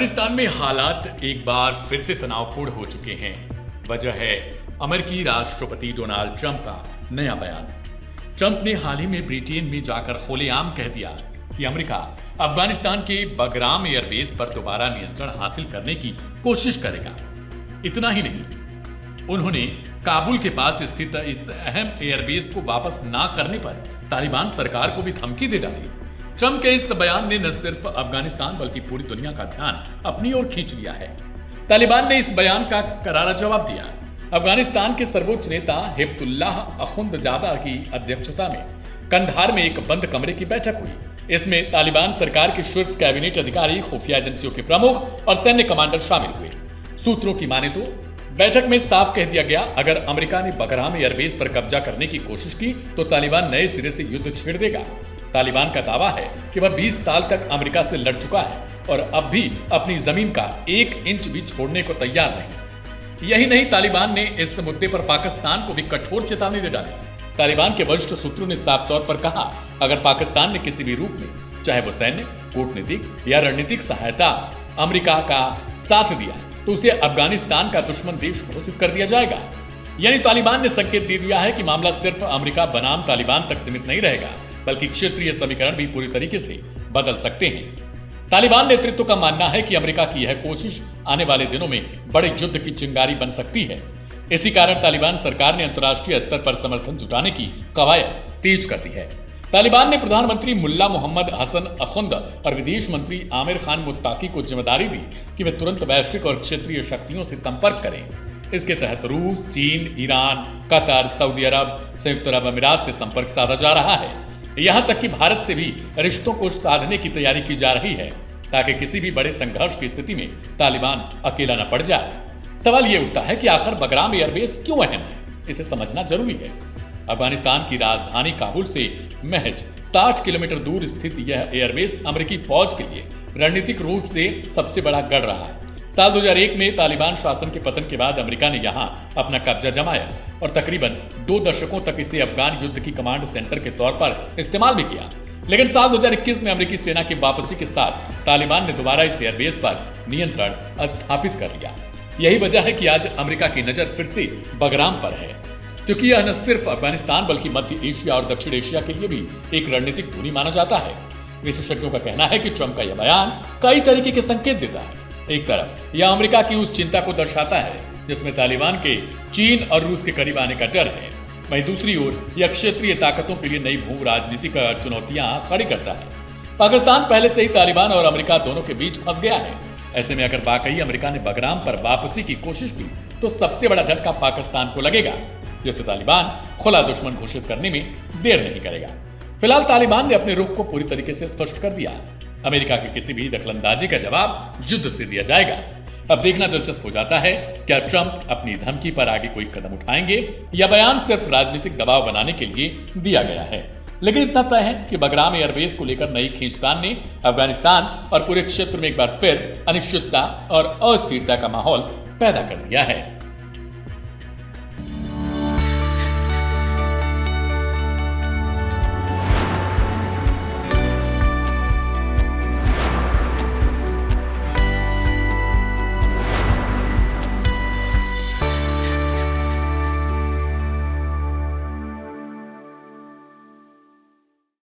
अफगानिस्तान में हालात एक बार फिर से तनावपूर्ण हो चुके हैं। वजह है अमेरिकी राष्ट्रपति डोनाल्ड ट्रंप का नया बयान। ट्रंप ने हाल ही में ब्रिटेन में जाकर खुलेआम कह दिया कि अमेरिका अफगानिस्तान के बगराम एयरबेस पर दोबारा नियंत्रण हासिल करने की कोशिश करेगा। इतना ही नहीं, उन्होंने काबुल के पास स्थित इस अहम एयरबेस को वापस ना करने पर तालिबान सरकार को भी धमकी दे डाली। ट्रंप के इस बयान ने न सिर्फ अफगानिस्तान बल्कि पूरी दुनिया का ध्यान अपनी ओर खींच लिया है। तालिबान ने इस बयान का करारा जवाब दिया। अफगानिस्तान के सर्वोच्च नेता हिब्तुल्लाह अखुंदजादा की अध्यक्षता में कंधार में एक बंद कमरे की बैठक हुई। इसमें तालिबान सरकार के शीर्ष कैबिनेट अधिकारी, खुफिया एजेंसियों के प्रमुख और सैन्य कमांडर शामिल हुए। सूत्रों की माने तो बैठक में साफ कह दिया गया, अगर अमेरिका ने बगराम एयरबेस पर कब्जा करने की कोशिश की तो तालिबान नए सिरे से युद्ध छेड़ देगा। तालिबान का दावा है कि वह 20 साल तक अमेरिका से लड़ चुका है और अब भी अपनी जमीन का 1 इंच भी छोड़ने को तैयार नहीं। यही नहीं, तालिबान ने इस मुद्दे पर पाकिस्तान को भी कठोर चेतावनी दे डाली। तालिबान के वरिष्ठ सूत्रों ने साफ तौर पर कहा, अगर पाकिस्तान ने किसी भी रूप में, चाहे वो सैन्य, कूटनीतिक या रणनीतिक सहायता, अमेरिका का साथ दिया तो उसे अफगानिस्तान का दुश्मन देश घोषित कर दिया जाएगा। यानी तालिबान ने संकेत दे दिया है कि मामला सिर्फ अमेरिका बनाम तालिबान तक सीमित नहीं रहेगा, बल्कि क्षेत्रीय समीकरण भी पूरी तरीके से बदल सकते हैं। तालिबान नेतृत्व का मानना है कि अमेरिका की यह कोशिश आने वाले दिनों में बड़े युद्ध की चिंगारी बन सकती है। इसी कारण तालिबान सरकार ने अंतर्राष्ट्रीय स्तर पर समर्थन जुटाने की कवायद तेज कर दी है। तालिबान ने प्रधानमंत्री मुल्ला मोहम्मद हसन अखुंद और विदेश मंत्री आमिर खान मुत्ताकी को जिम्मेदारी दी कि वे तुरंत वैश्विक और क्षेत्रीय शक्तियों से संपर्क करें। इसके तहत रूस, चीन, ईरान, कतर, सऊदी अरब, संयुक्त अरब अमीरात से संपर्क साधा जा रहा है। यहां तक कि भारत से भी रिश्तों को साधने की तैयारी की जा रही है, ताकि किसी भी बड़े संघर्ष की स्थिति में तालिबान अकेला न पड़ जाए। सवाल यह उठता है कि आखिर बगराम एयरबेस क्यों अहम है, इसे समझना जरूरी है। अफगानिस्तान की राजधानी काबुल से महज 60 किलोमीटर दूर स्थित यह एयरबेस अमेरिकी फौज के लिए रणनीतिक रूप से सबसे बड़ा गढ़ रहा है। साल 2001 में तालिबान शासन के पतन के बाद अमेरिका ने यहां अपना कब्जा जमाया और तकरीबन 2 दशकों तक इसे अफगान युद्ध की कमांड सेंटर के तौर पर इस्तेमाल भी किया। लेकिन साल 2021 में अमेरिकी सेना की वापसी के साथ तालिबान ने दोबारा इस एयरबेस पर नियंत्रण स्थापित कर लिया। यही वजह है कि आज अमेरिका की नजर फिर से बगराम पर है, क्योंकि यह न सिर्फ अफगानिस्तान बल्कि मध्य एशिया और दक्षिण एशिया के लिए भी एक रणनीतिक धुरी माना जाता है। विशेषज्ञों का कहना है कि ट्रंप का यह बयान कई तरीके के संकेत देता है। एक तरफ यह अमेरिका की उस चिंता को दर्शाता है जिसमें तालिबान के चीन और रूस के करीब आने का डर है। वहीं दूसरी ओर यह क्षेत्रीय ताकतों के लिए नई भू राजनीतिक चुनौतियां खड़ी करता है। पाकिस्तान पहले से ही तालिबान और अमेरिका दोनों के बीच फंस गया है। ऐसे में अगर वाकई अमेरिका ने बगराम पर वापसी की कोशिश की तो सबसे बड़ा झटका पाकिस्तान को लगेगा, जिसे तालिबान खुला दुश्मन घोषित करने में देर नहीं करेगा। फिलहाल तालिबान ने अपने रुख को पूरी तरीके से स्पष्ट कर दिया। अमेरिका की किसी भी दखलंदाजी का जवाब युद्ध से दिया जाएगा। अब देखना दिलचस्प हो जाता है, क्या ट्रंप अपनी धमकी पर आगे कोई कदम उठाएंगे या बयान सिर्फ राजनीतिक दबाव बनाने के लिए दिया गया है। लेकिन इतना तय है कि बगराम एयरबेस को लेकर नई खींचतान ने अफगानिस्तान और पूरे क्षेत्र में एक बार फिर अनिश्चितता और अस्थिरता का माहौल पैदा कर दिया है।